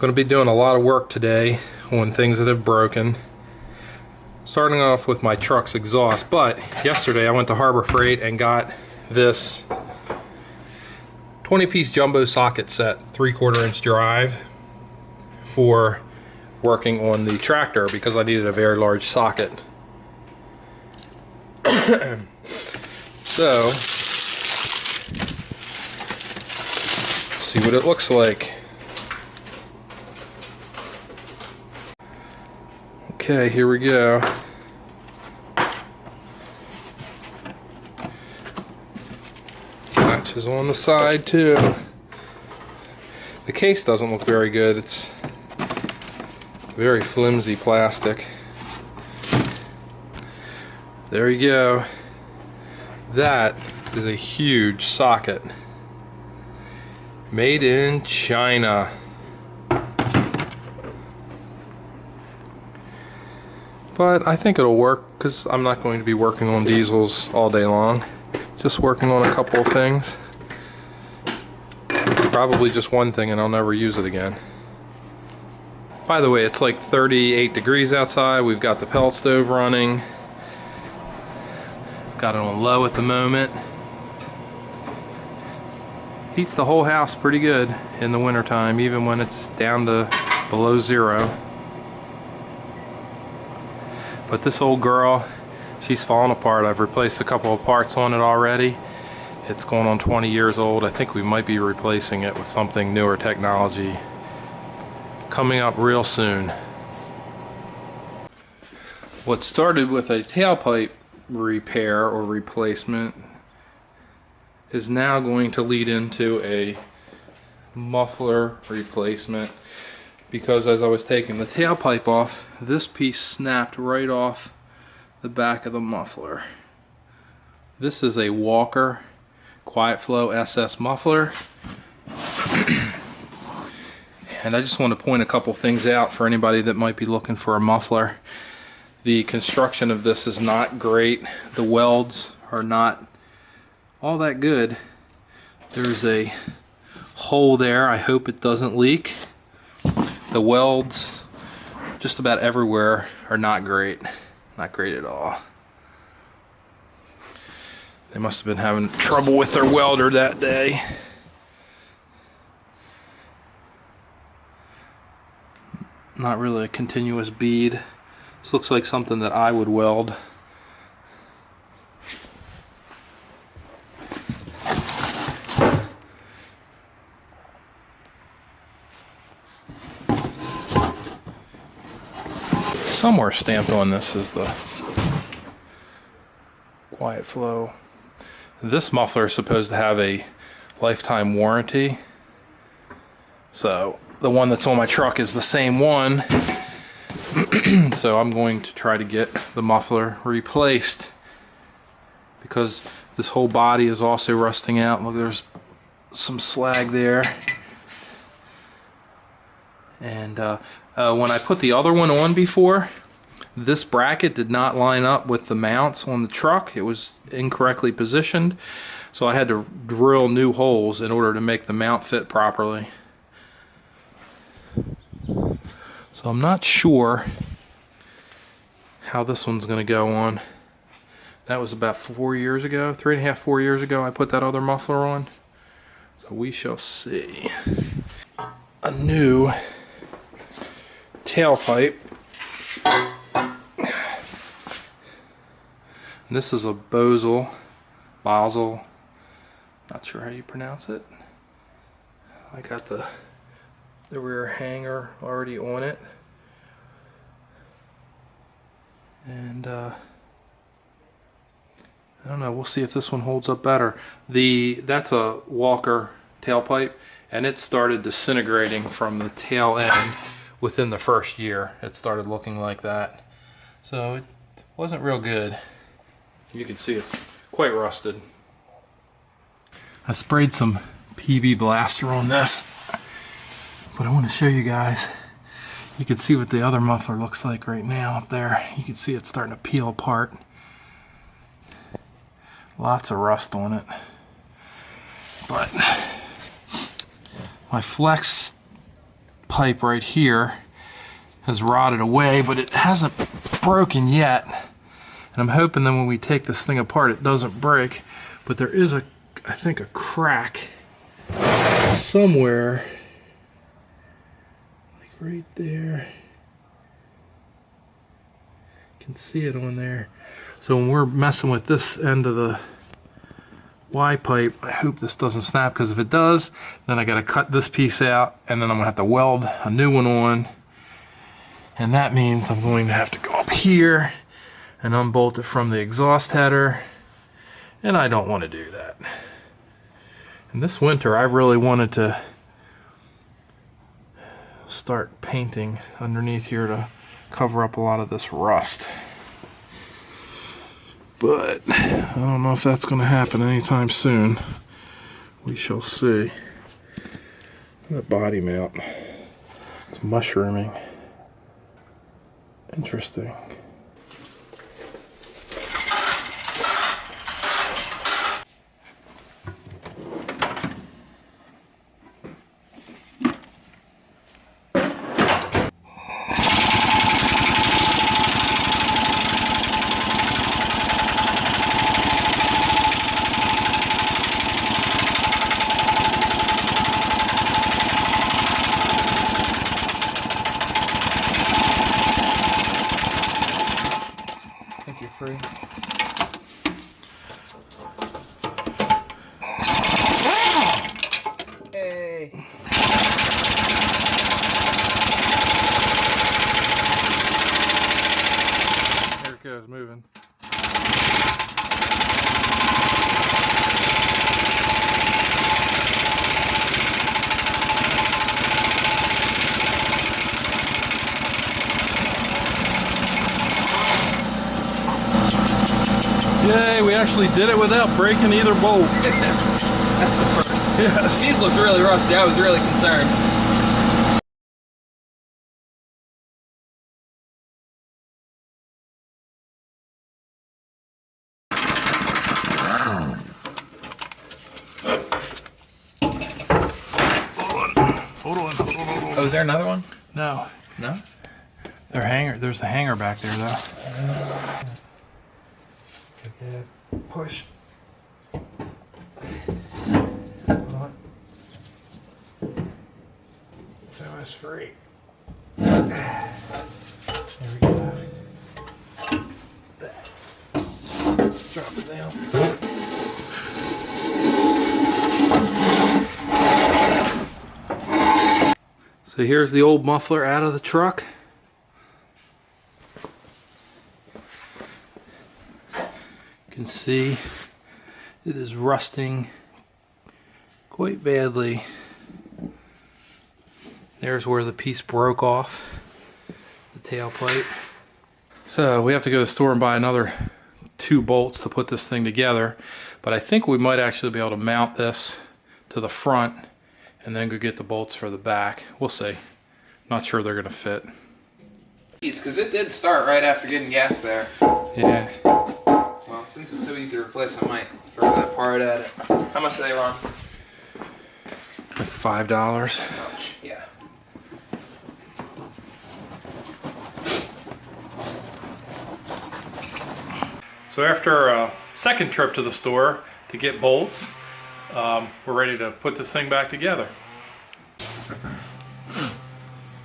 Going to be doing a lot of work today on things that have broken. Starting off with my truck's exhaust, but yesterday I went to Harbor Freight and got this 20-piece jumbo socket set, 3/4 inch drive, for working on the tractor because I needed a very large socket. So, see what it looks like. Okay, here we go. Latches on the side too. The case doesn't look very good. It's very flimsy plastic. There you go. That is a huge socket. Made in China. But I think it'll work because I'm not going to be working on diesels all day long. Just working on a couple of things. Probably just one thing and I'll never use it again. By the way, it's like 38 degrees outside. We've got the pellet stove running. Got it on low at the moment. Heats the whole house pretty good in the wintertime, even when it's down to below zero. But this old girl, she's falling apart. I've replaced a couple of parts on it already. It's going on 20 years old. I think we might be replacing it with something newer technology coming up real soon. What started with a tailpipe repair or replacement is now going to lead into a muffler replacement, because as I was taking the tailpipe off, this piece snapped right off the back of the muffler. This is a Walker Quiet Flow SS muffler. And I just want to point a couple things out for anybody that might be looking for a muffler. The construction of this is not great. The welds are not all that good. There's a hole there. I hope it doesn't leak. The welds just about everywhere are not great. Not great at all. They must have been having trouble with their welder that day. Not really a continuous bead. This looks like something that I would weld. Somewhere stamped on this is the Quiet Flow. This muffler is supposed to have a lifetime warranty. So the one that's on my truck is the same one. So I'm going to try to get the muffler replaced because this whole body is also rusting out. Look, there's some slag there. And when I put the other one on before, this bracket did not line up with the mounts on the truck. It was incorrectly positioned, so I had to drill new holes in order to make the mount fit properly. So I'm not sure how this one's going to go on. That was about 4 years ago, 3.5, 4 years ago I put that other muffler on. So we shall see. A new tailpipe. This is a Basel, not sure how you pronounce it. I got the rear hanger already on it. And I don't know, we'll see if this one holds up better. That's a Walker tailpipe, and it started disintegrating from the tail end within the first year. It started looking like that. So it wasn't real good. You can see it's quite rusted. I sprayed some PB Blaster on this, but I want to show you guys. You can see what the other muffler looks like right now up there. You can see it's starting to peel apart. Lots of rust on it. But my flex pipe right here has rotted away, but it hasn't broken yet. And I'm hoping that when we take this thing apart, it doesn't break. But there is I think a crack somewhere, like right there. You can see it on there. So when we're messing with this end of the Y pipe, I hope this doesn't snap, because if it does, then I gotta cut this piece out, and then I'm gonna have to weld a new one on. And that means I'm going to have to go up here and unbolt it from the exhaust header, and I don't want to do that. And this winter I really wanted to start painting underneath here to cover up a lot of this rust. But I don't know if that's going to happen anytime soon. We shall see. That body mount, it's mushrooming. Interesting. Free. Hey. There it goes, moving. Yay, we actually did it without breaking either bolt. That's a first. Yes. These looked really rusty. I was really concerned. Hold on. Oh, is there another one? No. No? There's the hanger back there, though. Yeah, push. So it's free. There we go. Drop it down. So here's the old muffler out of the truck. You can see it is rusting quite badly. There's where the piece broke off, the tailpipe. So we have to go to the store and buy another 2 bolts to put this thing together, but I think we might actually be able to mount this to the front and then go get the bolts for the back. We'll see. Not sure they're gonna fit. It's because it did start right after getting gas there. Yeah. Well, since it's so easy to replace, I might throw that part at it. How much do they run? Like $5. Ouch. Yeah. So after a second trip to the store to get bolts, we're ready to put this thing back together.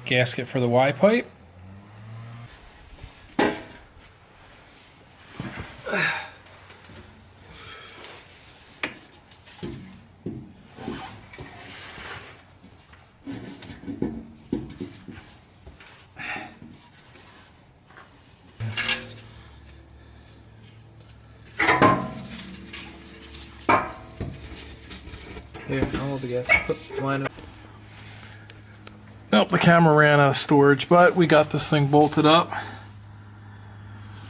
Gasket for the Y pipe. Here, I'll hold the gas. Put line up. Nope, the camera ran out of storage, but we got this thing bolted up.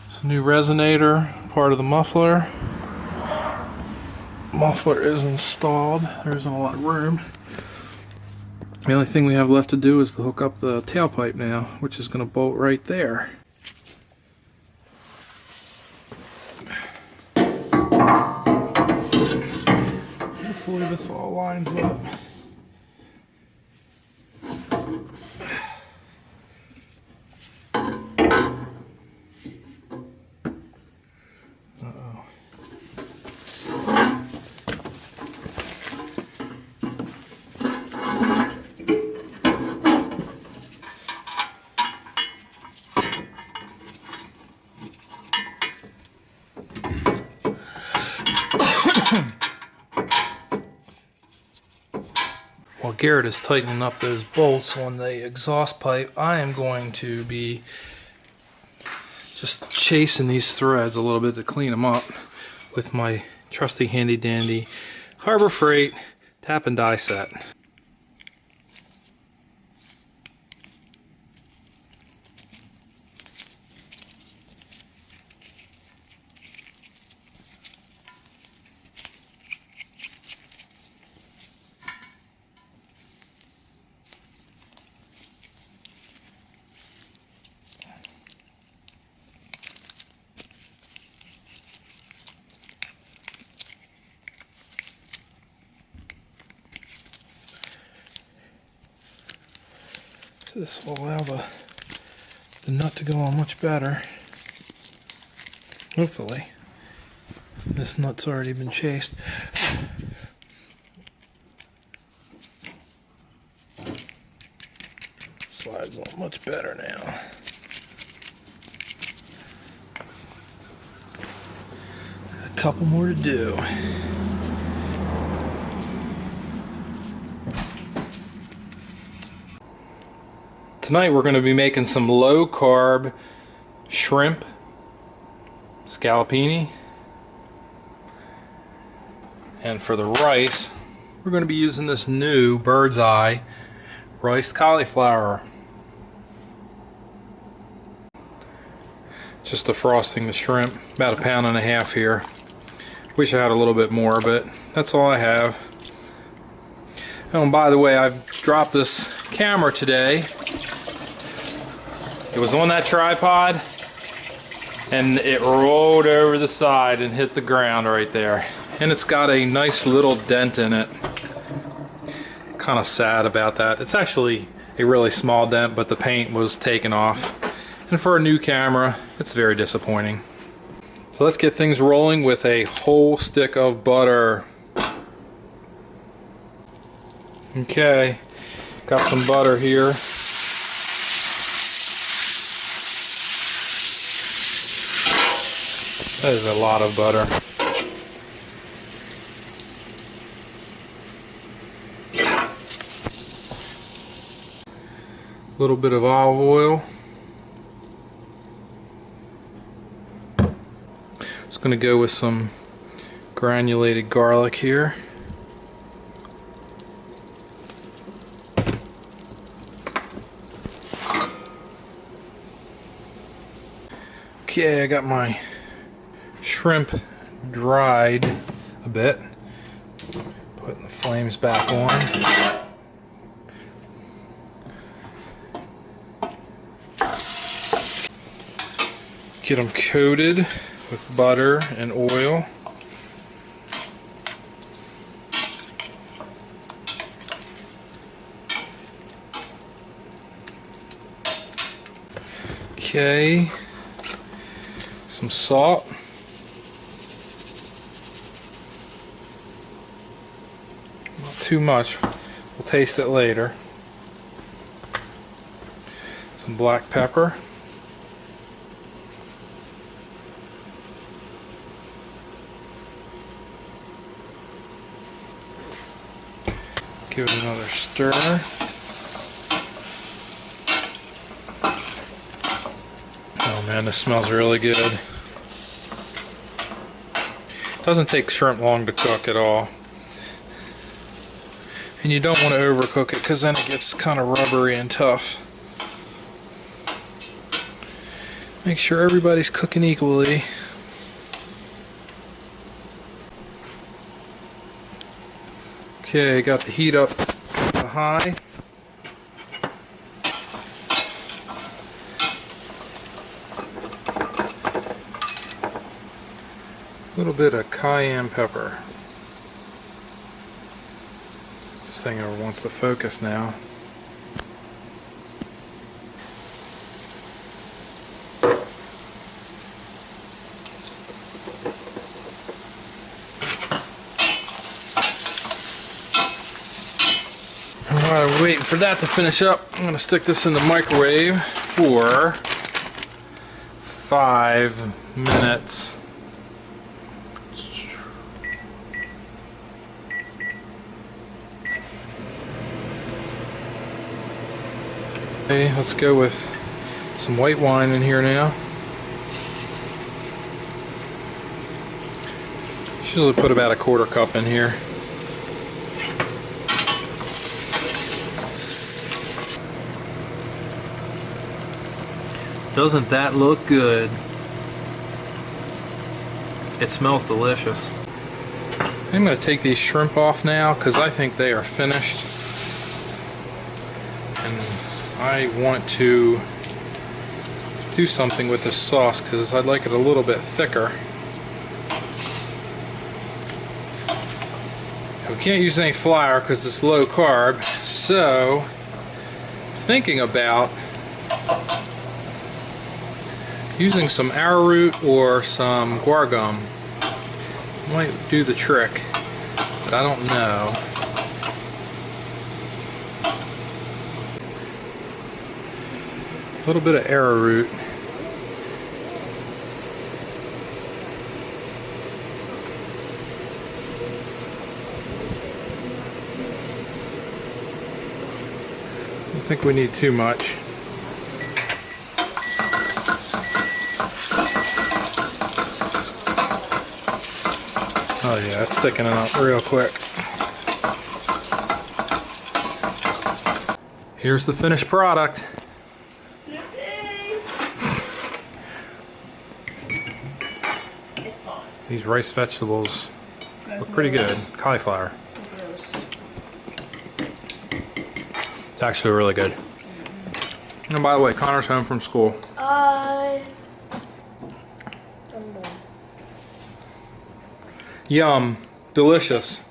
It's a new resonator, part of the muffler. Muffler is installed. There isn't a lot of room. The only thing we have left to do is to hook up the tailpipe now, which is going to bolt right there. Hopefully this all lines up. Garrett is tightening up those bolts on the exhaust pipe, I am going to be just chasing these threads a little bit to clean them up with my trusty handy dandy Harbor Freight tap and die set. This will allow the nut to go on much better. Hopefully. This nut's already been chased. Slides on much better now. A couple more to do. Tonight we're going to be making some low-carb shrimp scallopini, and for the rice we're going to be using this new bird's eye riced cauliflower. Just defrosting the shrimp, about 1.5 pounds here. Wish I had a little bit more, but that's all I have. Oh, and by the way, I've dropped this camera today. It was on that tripod and it rolled over the side and hit the ground right there. And it's got a nice little dent in it. Kind of sad about that. It's actually a really small dent, but the paint was taken off. And for a new camera, it's very disappointing. So let's get things rolling with a whole stick of butter. Okay, got some butter here. That is a lot of butter. A little bit of olive oil. Just going to go with some granulated garlic here. Okay, I got my shrimp dried a bit. Putting the flames back on. Get them coated with butter and oil. Okay, some salt. Not too much, we'll taste it later. Some black pepper. Give it another stir. Oh man, this smells really good. Doesn't take shrimp long to cook at all. And you don't want to overcook it because then it gets kind of rubbery and tough. Make sure everybody's cooking equally. Okay, got the heat up to high. A little bit of cayenne pepper. This thing ever wants to focus now. While I'm waiting for that to finish up, I'm going to stick this in the microwave for 5 minutes. Okay, let's go with some white wine in here now. Usually put about a quarter cup in here. Doesn't that look good? It smells delicious. I'm going to take these shrimp off now because I think they are finished. And I want to do something with this sauce because I'd like it a little bit thicker. We can't use any flour because it's low carb, so thinking about using some arrowroot or some guar gum might do the trick, but I don't know. A little bit of arrowroot. I think we need too much. Oh yeah, it's thickening up real quick. Here's the finished product. These rice vegetables look pretty good. Cauliflower. It's actually really good. And by the way, Connor's home from school. Yum. Delicious.